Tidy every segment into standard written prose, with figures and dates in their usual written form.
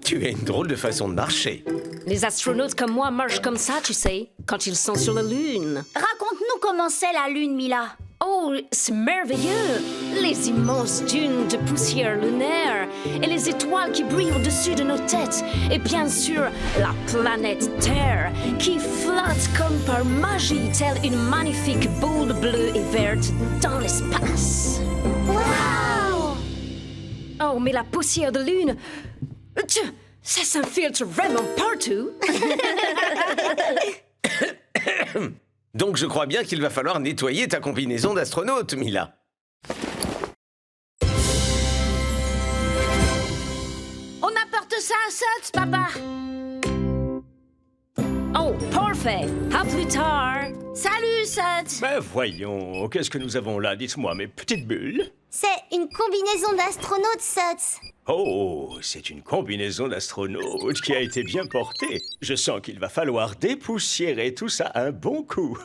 Tu as une drôle de façon de marcher. Les astronautes comme moi marchent comme ça, tu sais, quand ils sont sur la Lune. Raconte-nous comment c'est la Lune, Mila. Oh, c'est merveilleux! Les immenses dunes de poussière lunaire et les étoiles qui brillent au-dessus de nos têtes. Et bien sûr, la planète Terre qui flotte comme par magie, telle une magnifique boule bleue et verte dans l'espace. Waouh! Oh, mais la poussière de lune, ça s'infiltre vraiment partout. Donc je crois bien qu'il va falloir nettoyer ta combinaison d'astronaute, Mila. On apporte ça à Sutz, papa. Oh, parfait! À plus tard! Salut, Sutz. Ben voyons, qu'est-ce que nous avons là? Dites-moi, mes petites bulles. C'est une combinaison d'astronautes, Sutz. Oh, c'est une combinaison d'astronautes qui a été bien portée. Je sens qu'il va falloir dépoussiérer tout ça un bon coup.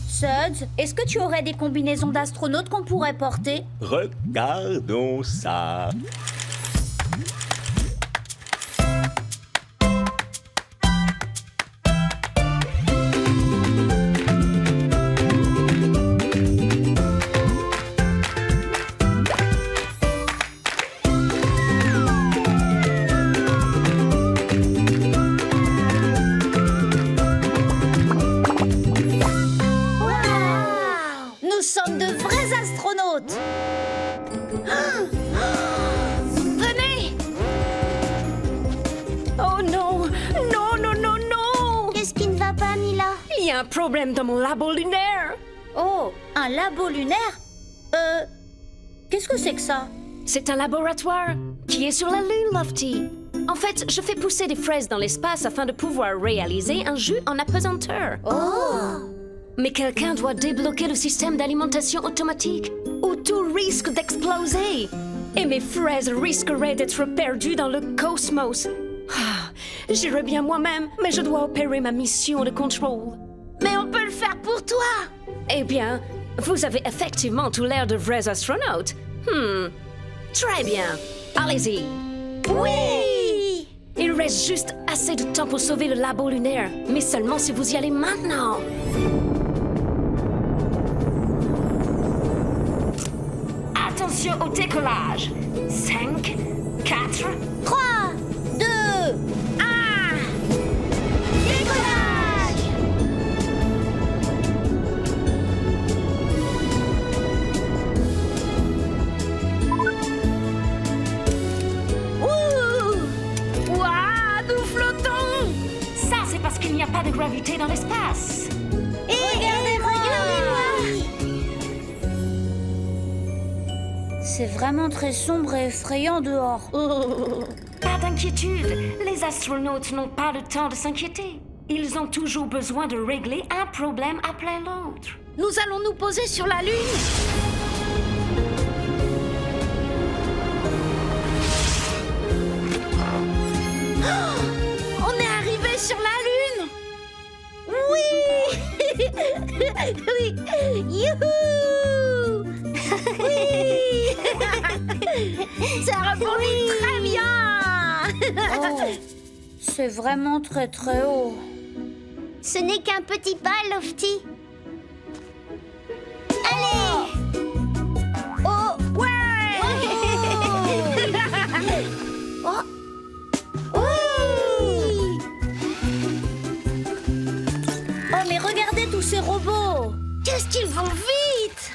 Sutz, est-ce que tu aurais des combinaisons d'astronautes qu'on pourrait porter? Regardons ça. Nous sommes de vrais astronautes. Venez! Oh non! Non, non, non, non! Qu'est-ce qui ne va pas, Mila? Il y a un problème dans mon labo lunaire! Oh, un labo lunaire? Qu'est-ce que c'est que ça? C'est un laboratoire qui est sur la Lune, Lofty. En fait, je fais pousser des fraises dans l'espace afin de pouvoir réaliser un jus en apesanteur. Oh! Mais quelqu'un doit débloquer le système d'alimentation automatique ou tout risque d'exploser. Et mes fraises risqueraient d'être perdues dans le cosmos. Ah, j'irais bien moi-même, mais je dois opérer ma mission de contrôle. Mais on peut le faire pour toi! Eh bien, vous avez effectivement tout l'air de vrais astronautes. Très bien. Allez-y. Oui! Il reste juste assez de temps pour sauver le labo lunaire, mais seulement si vous y allez maintenant. Attention au décollage. 5, 4... 3, 2, 1... Décollage! Ouh! Ouah, nous flottons! Ça, c'est parce qu'il n'y a pas de gravité dans l'espace. Regardez-moi! C'est vraiment très sombre et effrayant dehors. Pas d'inquiétude, les astronautes n'ont pas le temps de s'inquiéter. Ils ont toujours besoin de régler un problème après l'autre. Nous allons nous poser sur la Lune. Oh! On est arrivé sur la Lune. Oui! Oui! Youhou! Oui! Ça rebondit très bien. Oh, c'est vraiment très très haut. Ce n'est qu'un petit pas, Lofty. Allez! Oh! Ouais! Oh! Oui! Oh, mais regardez tous ces robots! Qu'est-ce qu'ils vont vite!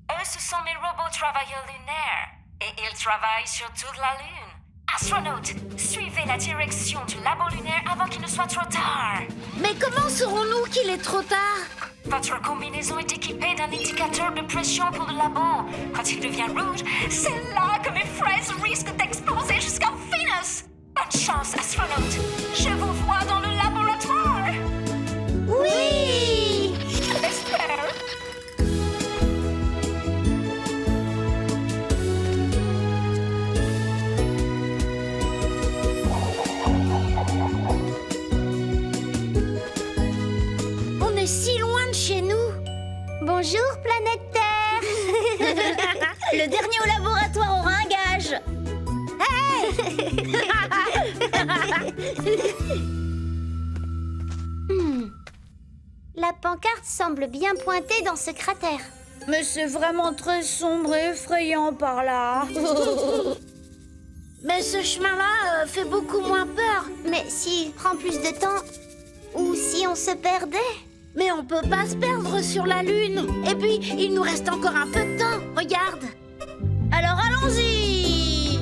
Eux, ce sont mes robots travailleurs lunaires. Et ils travaillent sur toute la Lune. Astronautes, suivez la direction du labo lunaire avant qu'il ne soit trop tard. Mais comment saurons-nous qu'il est trop tard? Votre combinaison est équipée d'un indicateur de pression pour le labo. Quand il devient rouge, c'est là que mes fraises risquent d'exploser jusqu'à Vénus. Bonne chance, astronautes. Je vous vois dans le laboratoire. Oui! J'espère. On est si loin de chez nous. Bonjour, planète Terre. Le dernier au laboratoire aura un gage. La pancarte semble bien pointée dans ce cratère. Mais c'est vraiment très sombre et effrayant par là. Mais ce chemin-là fait beaucoup moins peur. Mais s'il prend plus de temps, ou si on se perdait? Mais on peut pas se perdre sur la Lune. Et puis, il nous reste encore un peu de temps. Regarde. Alors allons-y.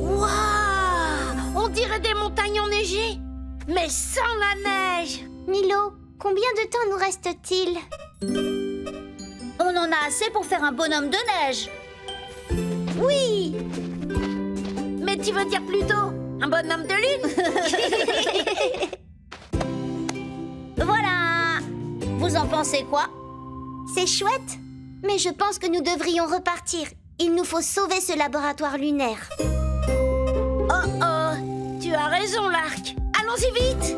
Waouh! On dirait des montagnes enneigées, mais sans la neige. Milo, combien de temps nous reste-t-il? On en a assez pour faire un bonhomme de neige. Oui. Mais tu veux dire plutôt un bonhomme de lune? Voilà. Vous en pensez quoi? C'est chouette, mais je pense que nous devrions repartir. Il nous faut sauver ce laboratoire lunaire. Oh oh, tu as raison, Lark. Allons-y vite.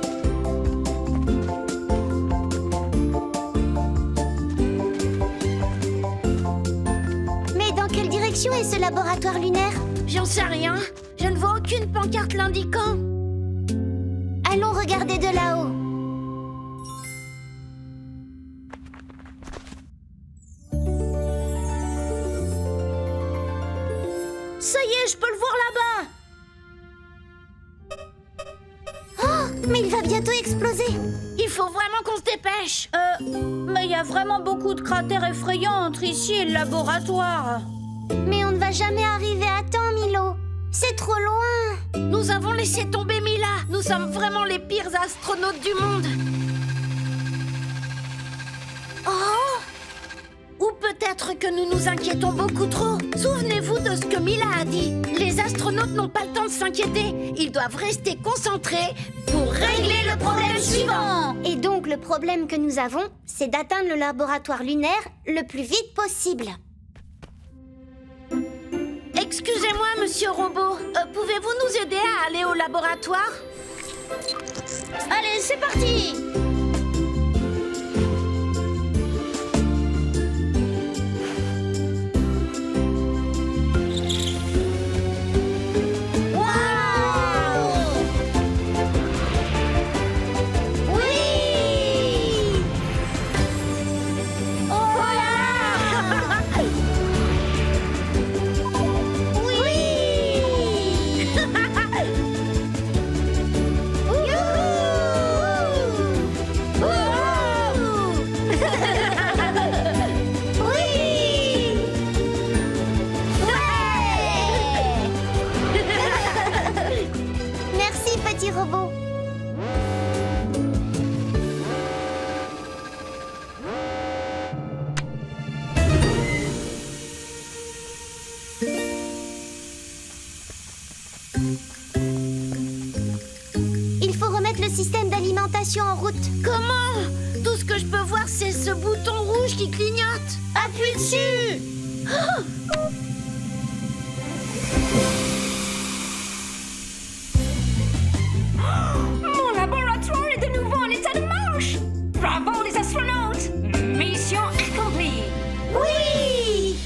Mais dans quelle direction est ce laboratoire lunaire? J'en sais rien. Je ne vois aucune pancarte l'indiquant. Allons regarder de là-haut. Ça y est, je peux le voir là-bas. Oh, mais il va bientôt exploser. Il faut vraiment qu'on se dépêche. Mais il y a vraiment beaucoup de cratères effrayants entre ici et le laboratoire. Mais on ne va jamais arriver à temps, Milo. C'est trop loin. Nous avons laissé tomber Mila. Nous sommes vraiment les pires astronautes du monde. Oh! Ou peut-être que nous nous inquiétons beaucoup trop. Souvenez-vous de ce que Mila a dit. Les astronautes n'ont pas le temps de s'inquiéter. Ils doivent rester concentrés pour régler le problème suivant. Et donc, le problème que nous avons, c'est d'atteindre le laboratoire lunaire le plus vite possible. Excusez-moi, monsieur Robot. Pouvez-vous nous aider à aller au laboratoire? Allez, c'est parti. Merci, petit robot. Il faut remettre le système d'alimentation en route. Comment? Tout ce que je peux voir, c'est ce bouton rouge qui clignote. Appuie dessus. Mon laboratoire est de nouveau en état de marche. Bravo les astronautes. Mission accomplie. Oui.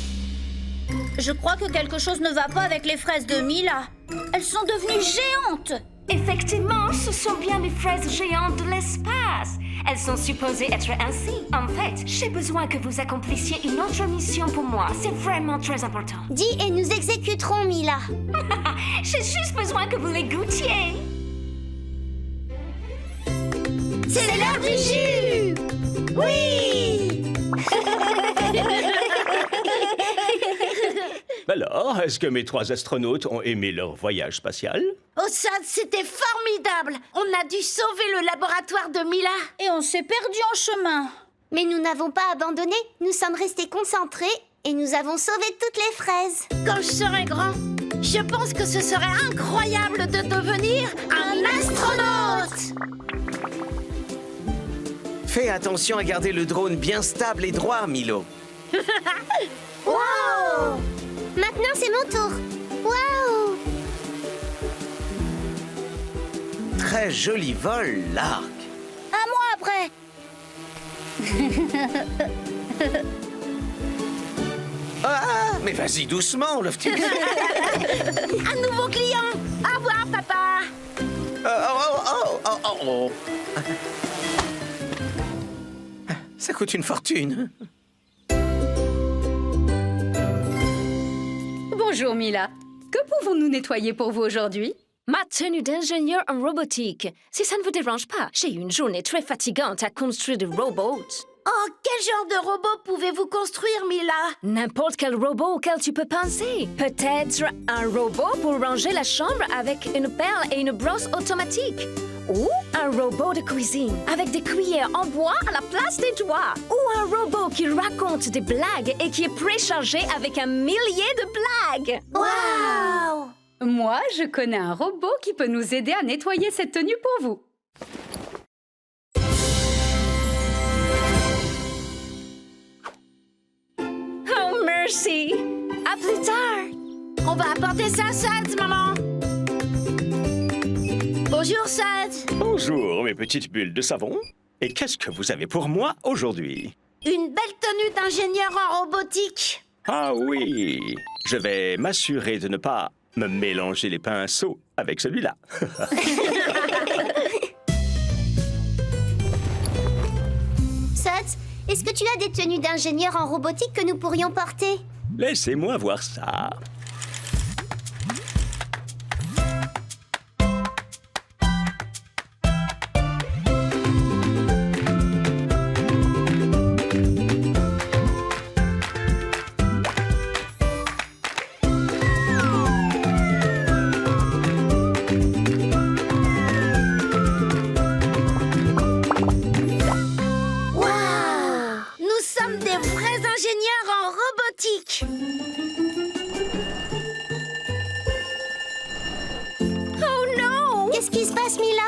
Je crois que quelque chose ne va pas avec les fraises de Mila. Elles sont devenues géantes. Effectivement, ce sont bien les fraises géantes de l'espace. Elles sont supposées être ainsi. En fait, j'ai besoin que vous accomplissiez une autre mission pour moi. C'est vraiment très important. Dis et nous exécuterons, Mila. J'ai juste besoin que vous les goûtiez. C'est l'heure du jus. Oui. Alors, est-ce que mes 3 astronautes ont aimé leur voyage spatial? Oh ça, c'était formidable. On a dû sauver le laboratoire de Mila. Et on s'est perdu en chemin. Mais nous n'avons pas abandonné. Nous sommes restés concentrés et nous avons sauvé toutes les fraises. Quand je serai grand, je pense que ce serait incroyable de devenir un astronaute. Fais attention à garder le drone bien stable et droit, Milo. Wow! Maintenant, c'est mon tour. Waouh! Très joli vol, l'arc. À moi après. Ah, mais vas-y doucement, Lofty. Un nouveau client. Au revoir, papa. Oh. Ça coûte une fortune. Bonjour Mila. Que pouvons-nous nettoyer pour vous aujourd'hui? Ma tenue d'ingénieur en robotique. Si ça ne vous dérange pas, j'ai eu une journée très fatigante à construire des robots. Oh, quel genre de robot pouvez-vous construire, Mila? N'importe quel robot auquel tu peux penser. Peut-être un robot pour ranger la chambre avec une pelle et une brosse automatique. Ou un robot de cuisine avec des cuillères en bois à la place des doigts. Ou un robot qui raconte des blagues et qui est préchargé avec 1 millier de blagues. Waouh! Moi, je connais un robot qui peut nous aider à nettoyer cette tenue pour vous. Oh, merci. À plus tard. On va apporter ça à Suds, maman. Bonjour, Suds. Bonjour, mes petites bulles de savon. Et qu'est-ce que vous avez pour moi aujourd'hui? Une belle tenue d'ingénieur en robotique. Ah oui, je vais m'assurer de ne pas me mélanger les pinceaux avec celui-là. Suds, est-ce que tu as des tenues d'ingénieur en robotique que nous pourrions porter? Laissez-moi voir ça. Nous sommes des vrais ingénieurs en robotique. Oh non! Qu'est-ce qui se passe, Mila?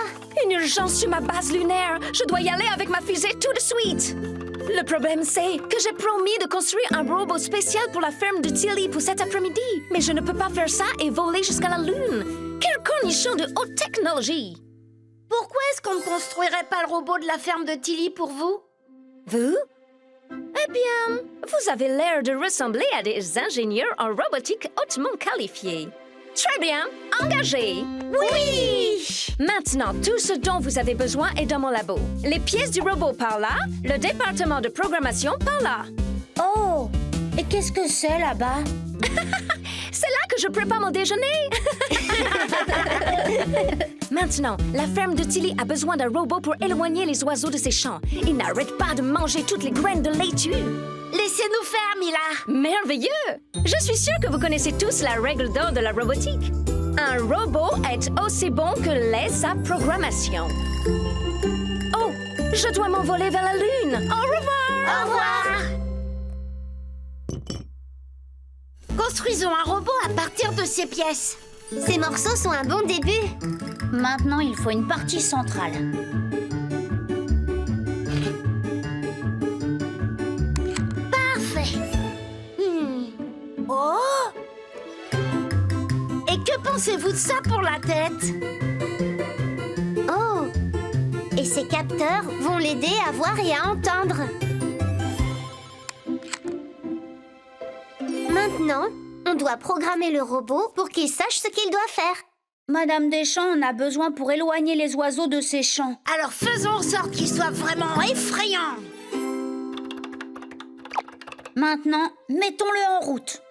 Une urgence sur ma base lunaire. Je dois y aller avec ma fusée tout de suite. Le problème, c'est que j'ai promis de construire un robot spécial pour la ferme de Tilly pour cet après-midi. Mais je ne peux pas faire ça et voler jusqu'à la Lune. Quelle cornichon de haute technologie! Pourquoi est-ce qu'on ne construirait pas le robot de la ferme de Tilly pour vous? Vous? Eh bien, vous avez l'air de ressembler à des ingénieurs en robotique hautement qualifiés. Très bien, engagés! Oui! Maintenant, tout ce dont vous avez besoin est dans mon labo. Les pièces du robot par là, le département de programmation par là. Oh! Et qu'est-ce que c'est là-bas? C'est là que je prépare mon déjeuner! Maintenant, la ferme de Tilly a besoin d'un robot pour éloigner les oiseaux de ses champs. Ils n'arrêtent pas de manger toutes les graines de laitue. Laissez-nous faire, Mila. Merveilleux! Je suis sûre que vous connaissez tous la règle d'or de la robotique. Un robot est aussi bon que l'est sa programmation. Oh, je dois m'envoler vers la Lune. Au revoir! Au revoir. Construisons un robot à partir de ces pièces. Ces morceaux sont un bon début. Maintenant, il faut une partie centrale. Parfait. Oh! Et que pensez-vous de ça pour la tête? Oh! Et ces capteurs vont l'aider à voir et à entendre. Maintenant, on doit programmer le robot pour qu'il sache ce qu'il doit faire. Madame Deschamps en a besoin pour éloigner les oiseaux de ses champs. Alors faisons en sorte qu'il soit vraiment effrayant. Maintenant, mettons-le en route.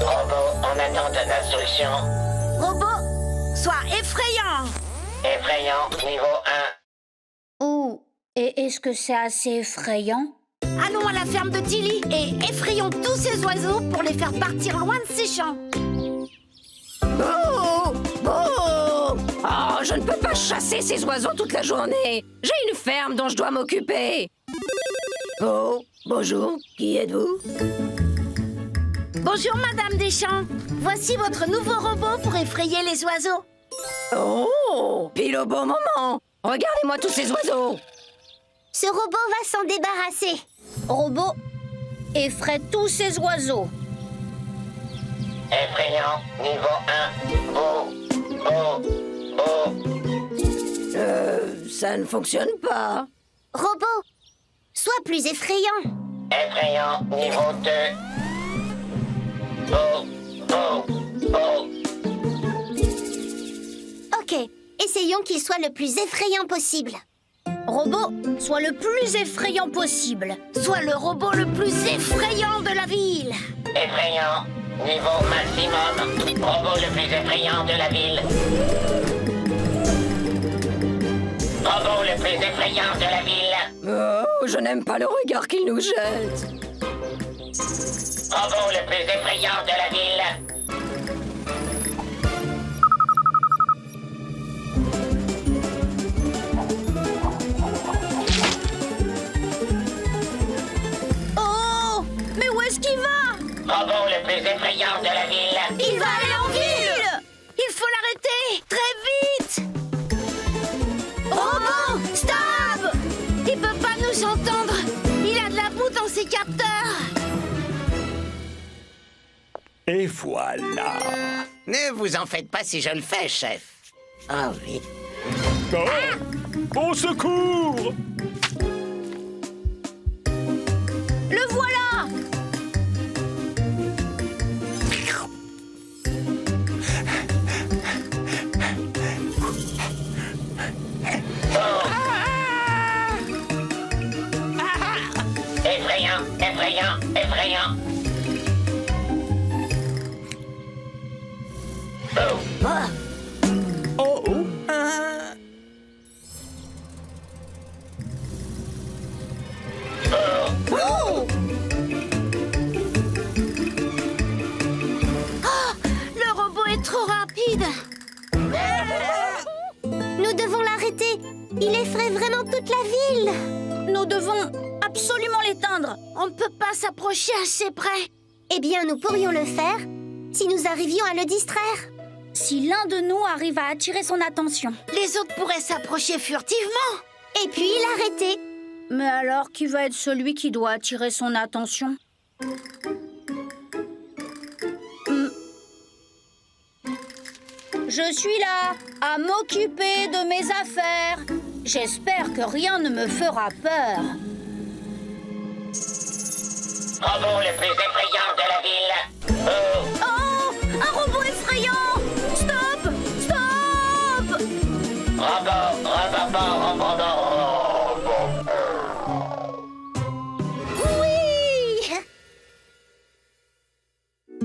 Robot en attente d'instruction. Robot, sois effrayant. Effrayant, niveau 1. Oh, et est-ce que c'est assez effrayant? Allons à la ferme de Tilly et effrayons tous ces oiseaux pour les faire partir loin de ces champs. Oh! Oh! Oh, je ne peux pas chasser ces oiseaux toute la journée. J'ai une ferme dont je dois m'occuper. Oh, bonjour. Qui êtes-vous? Bonjour, Madame Deschamps. Voici votre nouveau robot pour effrayer les oiseaux. Oh! Pile au bon moment. Regardez-moi tous ces oiseaux. Ce robot va s'en débarrasser. Robot, effraie tous ces oiseaux. Effrayant, niveau 1. Beau, beau, beau. Ça ne fonctionne pas. Robot, sois plus effrayant. Effrayant, niveau 2. Beau, beau, beau. Ok, essayons qu'il soit le plus effrayant possible. Robot, sois le plus effrayant possible. Sois le robot le plus effrayant de la ville. Effrayant, niveau maximum. Robot le plus effrayant de la ville. Robot le plus effrayant de la ville. Oh, je n'aime pas le regard qu'il nous jette. Robot le plus effrayant de la ville. Oh, mais où est-ce qu'il va? Robot le plus effrayant de la ville. Il va aller en ville. Il faut l'arrêter. Très vite. Robot, stop! Il peut pas nous entendre. Il a de la boue dans ses capteurs. Et voilà. Ne vous en faites pas si je le fais, chef. Ah oui. Oh, au secours! Le voilà! Effrayant, effrayant, effrayant. Oh, oh. Le robot est trop rapide. Nous devons l'arrêter. Il effraie vraiment toute la ville. Nous devons absolument l'éteindre. On ne peut pas s'approcher assez près. Eh bien, nous pourrions le faire si nous arrivions à le distraire. Si l'un de nous arrive à attirer son attention. Les autres pourraient s'approcher furtivement. Et puis l'arrêter. Mais alors, qui va être celui qui doit attirer son attention? Je suis là, à m'occuper de mes affaires. J'espère que rien ne me fera peur. Robot le plus effrayant de la ville. Oh, Oh! Un robot effrayant! Stop! Stop! robot, robot.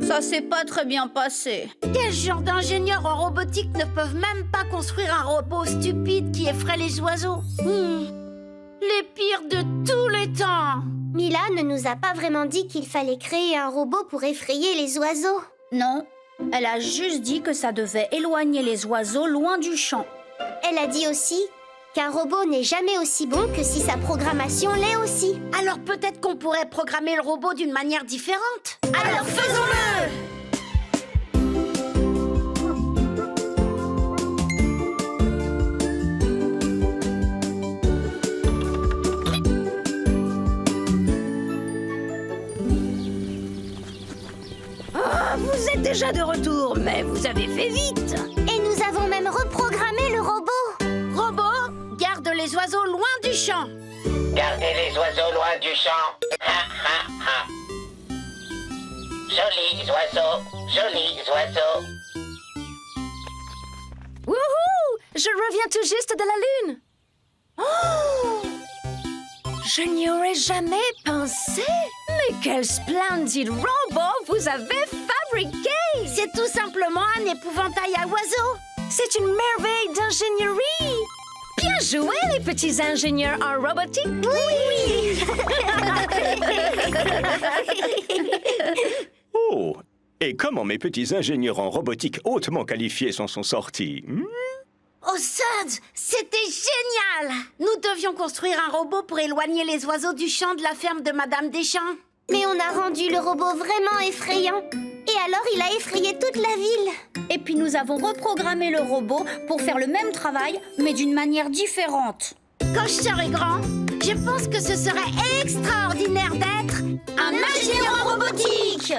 Ça s'est pas très bien passé. Quel genre d'ingénieurs en robotique ne peuvent même pas construire un robot stupide qui effraie les oiseaux? Les pires de tous les temps. Mila ne nous a pas vraiment dit qu'il fallait créer un robot pour effrayer les oiseaux. Non, elle a juste dit que ça devait éloigner les oiseaux loin du champ. Elle a dit aussi qu'un robot n'est jamais aussi bon que si sa programmation l'est aussi. Alors peut-être qu'on pourrait programmer le robot d'une manière différente. Alors faisons-le! Vous êtes déjà de retour, mais vous avez fait vite. Et nous avons même reprogrammé le robot. Robot, garde les oiseaux loin du champ. Gardez les oiseaux loin du champ. Ha, ha, ha. Jolis oiseaux, jolis oiseaux. Wouhou! Je reviens tout juste de la Lune. Oh! Je n'y aurais jamais pensé. Mais quel splendide robot vous avez fabriqué! C'est tout simplement un épouvantail à oiseaux. C'est une merveille d'ingénierie. Bien joué, les petits ingénieurs en robotique. Oui! Oh, et comment mes petits ingénieurs en robotique hautement qualifiés s'en sont sortis? Oh, Suds, c'était génial! Nous devions construire un robot pour éloigner les oiseaux du champ de la ferme de Madame Deschamps. Mais on a rendu le robot vraiment effrayant. Et alors il a effrayé toute la ville. Et puis nous avons reprogrammé le robot pour faire le même travail, mais d'une manière différente. Quand je serai grand, Je pense que ce serait extraordinaire d'être Un ingénieur en robotique!